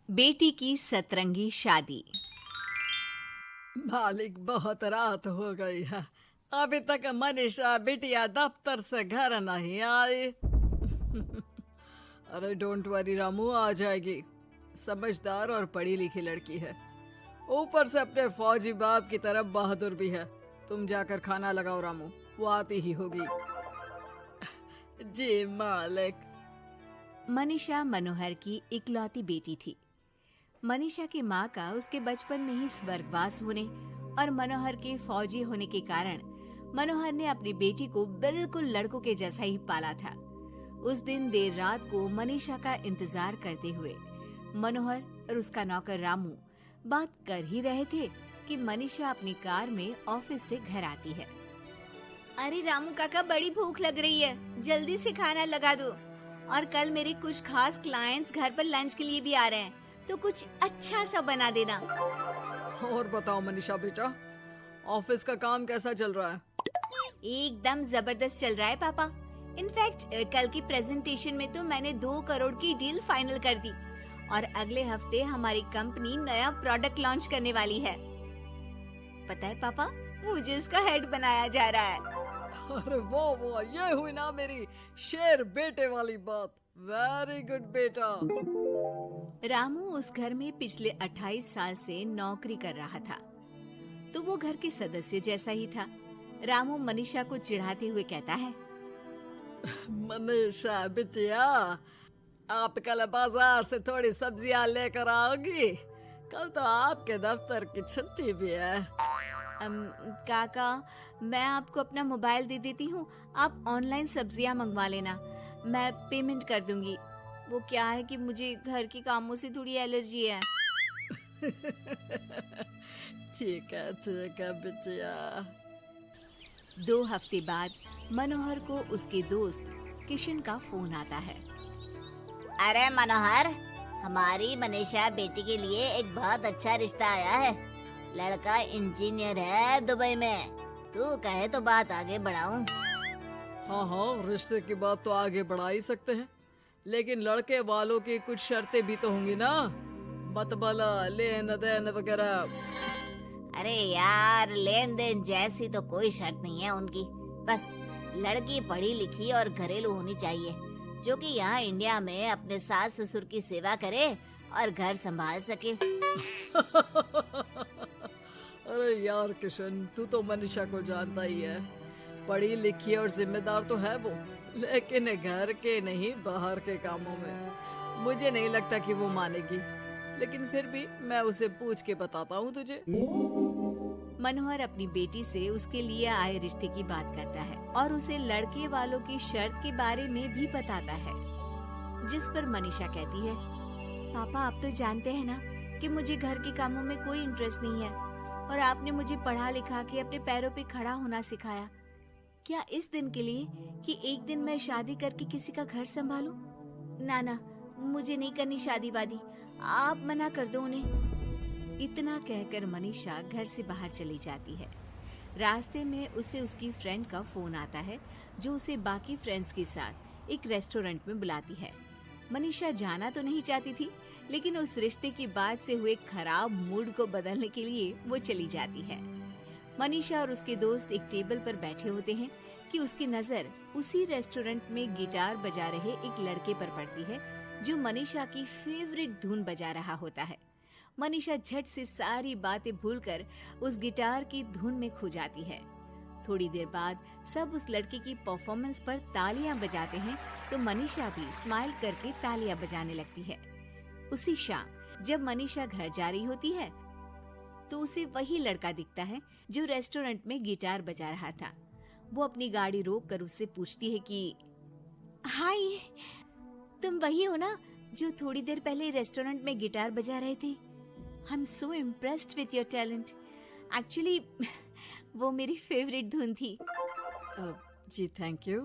बेटी की सतरंगी शादी। मालिक, बहुत रात हो गई है। अभी तक मनीषा बिटिया दफ्तर से घर नहीं आई। अरे डोंट वरी रामू, आ जाएगी। समझदार और पढ़ी लिखी लड़की है, ऊपर से अपने फौजी बाप की तरफ बहादुर भी है। तुम जाकर खाना लगाओ रामू, वो आती ही होगी। जी मालिक। मनीषा मनोहर की इकलौती बेटी थी। मनीषा की माँ का उसके बचपन में ही स्वर्गवास होने और मनोहर के फौजी होने के कारण मनोहर ने अपनी बेटी को बिल्कुल लड़कों के जैसा ही पाला था। उस दिन देर रात को मनीषा का इंतजार करते हुए मनोहर और उसका नौकर रामू बात कर ही रहे थे कि मनीषा अपनी कार में ऑफिस से घर आती है। अरे रामू काका, बड़ी भूख लग रही है, जल्दी से खाना लगा दो। और कल मेरे कुछ खास क्लाइंट्स घर पर लंच के लिए भी आ रहे हैं, तो कुछ अच्छा सा बना देना। और बताओ मनीषा बेटा, ऑफिस का काम कैसा चल रहा है? एकदम जबरदस्त चल रहा है पापा। इनफैक्ट कल की प्रेजेंटेशन में तो मैंने 2 करोड़ की डील फाइनल कर दी और अगले हफ्ते हमारी कंपनी नया प्रोडक्ट लॉन्च करने वाली है। पता है पापा, मुझे इसका हेड बनाया जा रहा है। अरे वो ये हुई ना मेरी शेर बेटे वाली बात। वेरी गुड बेटा। रामू उस घर में पिछले 28 साल से नौकरी कर रहा था, तो वो घर के सदस्य जैसा ही था। रामू मनीषा को चिढ़ाते हुए कहता है, मनीषा बिटिया, आप कल बाजार से थोड़ी सब्जियां लेकर आओगी? कल तो आपके दफ्तर की छुट्टी भी है। काका, मैं आपको अपना मोबाइल दे देती हूँ, आप ऑनलाइन सब्जियाँ मंगवा लेना, मैं पेमेंट कर दूंगी। वो क्या है कि मुझे घर के कामों से थोड़ी एलर्जी है। ठीक है बिटिया। 2 हफ्ते बाद मनोहर को उसके दोस्त किशन का फोन आता है। अरे मनोहर, हमारी मनीषा बेटी के लिए एक बहुत अच्छा रिश्ता आया है। लड़का इंजीनियर है दुबई में। तू कहे तो बात आगे बढ़ाऊं? हाँ, रिश्ते की बात तो आगे बढ़ा ही सकते हैं, लेकिन लड़के वालों की कुछ शर्तें भी तो होंगी ना, मतबला लेन देन वगैरह। अरे यार, लेन देन जैसी तो कोई शर्त नहीं है उनकी। बस लड़की पढ़ी लिखी और घरेलू होनी चाहिए, जो कि यहाँ इंडिया में अपने सास ससुर की सेवा करे और घर संभाल सके। अरे यार किशन, तू तो मनीषा को जानता ही है, पढ़ी लिखी और जिम्मेदार तो है वो, लेकिन घर के नहीं बाहर के कामों में मुझे नहीं लगता कि वो मानेगी। लेकिन फिर भी मैं उसे पूछ के बताता हूँ तुझे। मनोहर अपनी बेटी से उसके लिए आए रिश्ते की बात करता है और उसे लड़के वालों की शर्त के बारे में भी बताता है, जिस पर मनीषा कहती है, पापा आप तो जानते हैं ना कि मुझे घर के कामों में कोई इंटरेस्ट नहीं है और आपने मुझे पढ़ा लिखा के अपने पैरों पे खड़ा होना सिखाया। क्या इस दिन के लिए कि एक दिन मैं शादी करके किसी का घर संभालूं? ना, मुझे नहीं करनी शादी वादी, आप मना कर दो उन्हें। इतना कहकर मनीषा घर से बाहर चली जाती है। रास्ते में उसे उसकी फ्रेंड का फोन आता है, जो उसे बाकी फ्रेंड्स के साथ एक रेस्टोरेंट में बुलाती है। मनीषा जाना तो नहीं चाहती थी, लेकिन उस रिश्ते की बात से हुए खराब मूड को बदलने के लिए वो चली जाती है। मनीषा और उसके दोस्त एक टेबल पर बैठे होते हैं कि उसकी नजर उसी रेस्टोरेंट में गिटार बजा रहे एक लड़के पर पड़ती है, जो मनीषा की फेवरेट धुन बजा रहा होता है। मनीषा झट से सारी बातें भूलकर उस गिटार की धुन में खो जाती है। थोड़ी देर बाद सब उस लड़के की परफॉर्मेंस पर तालियां बजाते हैं, तो मनीषा भी स्माइल करके तालियां बजाने लगती है। उसी शाम जब मनीषा घर जा रही होती है, तो उसे वही लड़का दिखता है जो रेस्टोरेंट में गिटार बजा रहा था। वो अपनी गाड़ी रोक कर उससे पूछती है कि हाय, तुम वही हो ना जो थोड़ी देर पहले रेस्टोरेंट में गिटार बजा रहे थे? I am so impressed with your talent. Actually वो मेरी फेवरेट धुन थी। जी थैंक यू,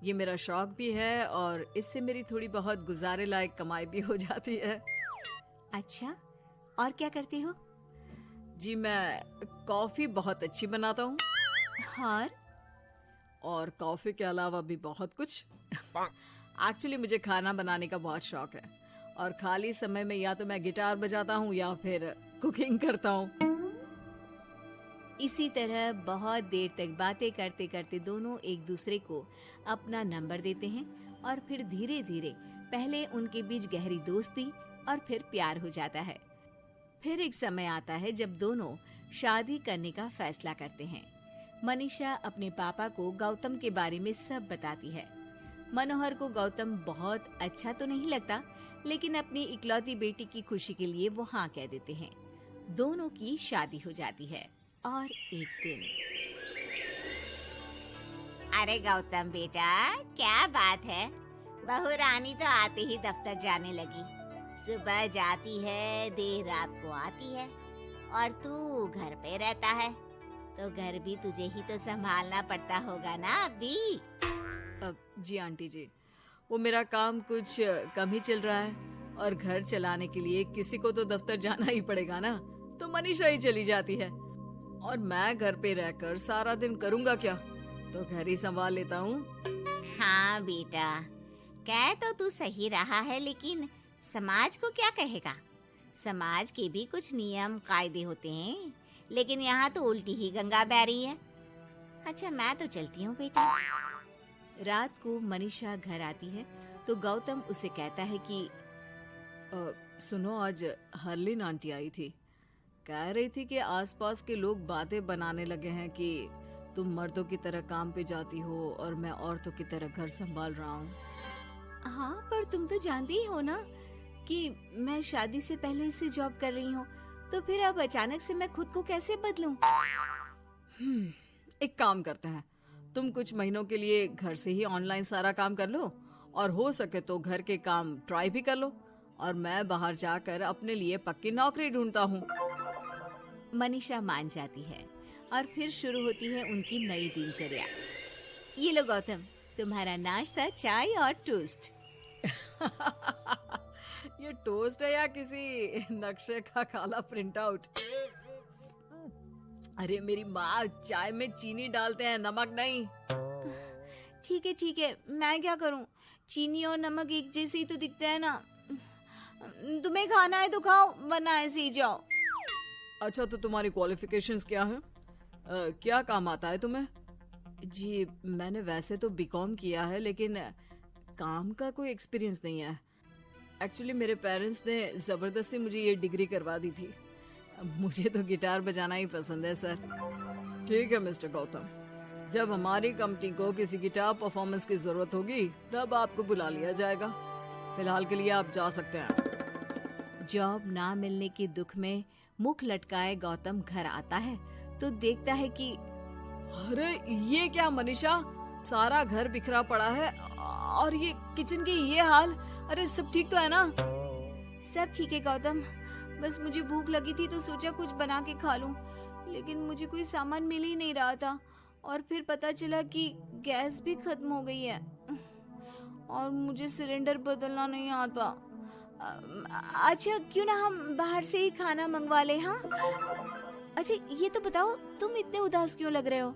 ये मेरा शौक भी है और इससे मेरी थोड़ी बहुत गुजारे लायक कमाई भी हो जाती है। अच्छा, और क्या करते हो? जी मैं कॉफी बहुत अच्छी बनाता हूँ, और कॉफी के अलावा भी बहुत कुछ। एक्चुअली मुझे खाना बनाने का बहुत शौक है और खाली समय में या तो मैं गिटार बजाता हूँ या फिर कुकिंग करता हूँ। इसी तरह बहुत देर तक बातें करते करते दोनों एक दूसरे को अपना नंबर देते हैं और फिर धीरे धीरे पहले उनके बीच गहरी दोस्ती और फिर प्यार हो जाता है। फिर एक समय आता है जब दोनों शादी करने का फैसला करते हैं। मनीषा अपने पापा को गौतम के बारे में सब बताती है। मनोहर को गौतम बहुत अच्छा तो नहीं लगता, लेकिन अपनी इकलौती बेटी की खुशी के लिए वो हाँ कह देते हैं। दोनों की शादी हो जाती है। और एक दिन, अरे गौतम बेटा, क्या बात है, बहू रानी तो आते ही दफ्तर जाने लगी। सुबह जाती है, देर रात को आती है, और तू घर पे रहता है, तो घर भी तुझे ही तो संभालना पड़ता होगा ना अभी। जी आंटी जी, वो मेरा काम कुछ कम ही चल रहा है और घर चलाने के लिए किसी को तो दफ्तर जाना ही पड़ेगा ना, तो मनीषा ही चली जाती है और मैं घर पे रहकर सारा दिन करूँगा क्या, तो घर ही संभाल लेता हूँ। हाँ बेटा, कह तो तू सही रहा है, लेकिन समाज को क्या कहेगा? समाज के भी कुछ नियम कायदे होते हैं, लेकिन यहाँ तो उल्टी ही गंगा बह रही है। अच्छा, मैं तो चलती हूँ बेटा। रात को मनीषा घर आती है तो गौतम उसे कहता है कि सुनो, आज हरलीन आंटी आई थी, कह रही थी कि आसपास के लोग बातें बनाने लगे हैं कि तुम मर्दों की तरह काम पे जाती हो और मैं औरतों की तरह घर संभाल रहा हूँ। हाँ, पर तुम तो जानती ही हो ना कि मैं शादी से पहले से जॉब कर रही हूँ, तो फिर अब अचानक से मैं खुद को कैसे बदलूं? एक काम करते हैं, तुम कुछ महीनों के लिए घर से ही ऑनलाइन सारा काम कर लो और हो सके तो घर के काम ट्राई भी कर लो, और मैं बाहर जाकर अपने लिए पक्की नौकरी ढूंढता हूँ। मनीषा मान जाती है और फिर शुरू होती है उनकी नई दिनचर्या। ये लो गौतम, तुम्हारा नाश्ता, चाय और टोस्ट। ये टोस्ट है या किसी नक्शे का काला प्रिंट आउट? अरे मेरी माँ, चाय में चीनी डालते हैं, नमक नहीं। ठीक है, मैं क्या करूं? चीनी और नमक एक जैसे ही तो दिखते हैं ना। तुम्हें खाना है तो खाओ, वरना ऐसे ही जाओ। अच्छा, तो तुम्हारी क्वालिफिकेशंस क्या है? क्या काम आता है तुम्हें? जी, मैंने वैसे तो बीकॉम किया है, लेकिन काम का कोई एक्सपीरियंस नहीं है। एक्चुअली मेरे पेरेंट्स ने ज़बरदस्ती मुझे ये डिग्री करवा दी थी। मुझे तो गिटार बजाना ही पसंद है सर। ठीक है मिस्टर गौतम, जब हमारी कंपनी को किसी गिटार परफॉर्मेंस की ज़रूरत होगी तब आपको बुला लिया जाएगा। फिलहाल के लिए आप जा सकते हैं। जॉब ना मिलने के दुख में मुख लटकाए गौतम घर आता है तो देखता है कि अरे ये क्या मनीषा, सारा घर बिखरा पड़ा है और ये किचन की ये हाल। अरे सब ठीक तो है ना? सब ठीक है गौतम, बस मुझे भूख लगी थी तो सोचा कुछ बना के खा लूं, लेकिन मुझे कोई सामान मिल ही नहीं रहा था और फिर पता चला कि गैस भी खत्म हो गई है और मुझे सिलेंडर बदलना नहीं आता। अच्छा, क्यों ना हम बाहर से ही खाना मंगवा ले? हाँ, अच्छा ये तो बताओ, तुम इतने उदास क्यों लग रहे हो?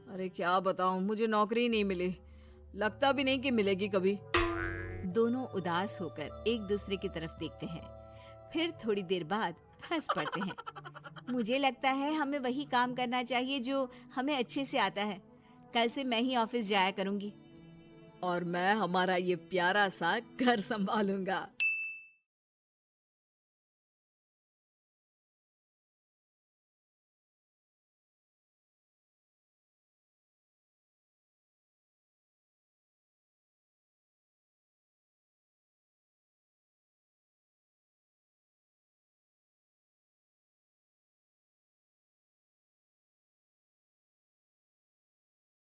अरे क्या बताऊं, मुझे नौकरी नहीं मिली, लगता भी नहीं कि मिलेगी कभी। दोनों उदास होकर एक दूसरे की तरफ देखते हैं, फिर थोड़ी देर बाद हंस पड़ते हैं। मुझे लगता है हमें वही काम करना चाहिए जो हमें अच्छे से आता है। कल से मैं ही ऑफिस जाया करूंगी और मैं हमारा ये प्यारा सा घर संभालूंगा।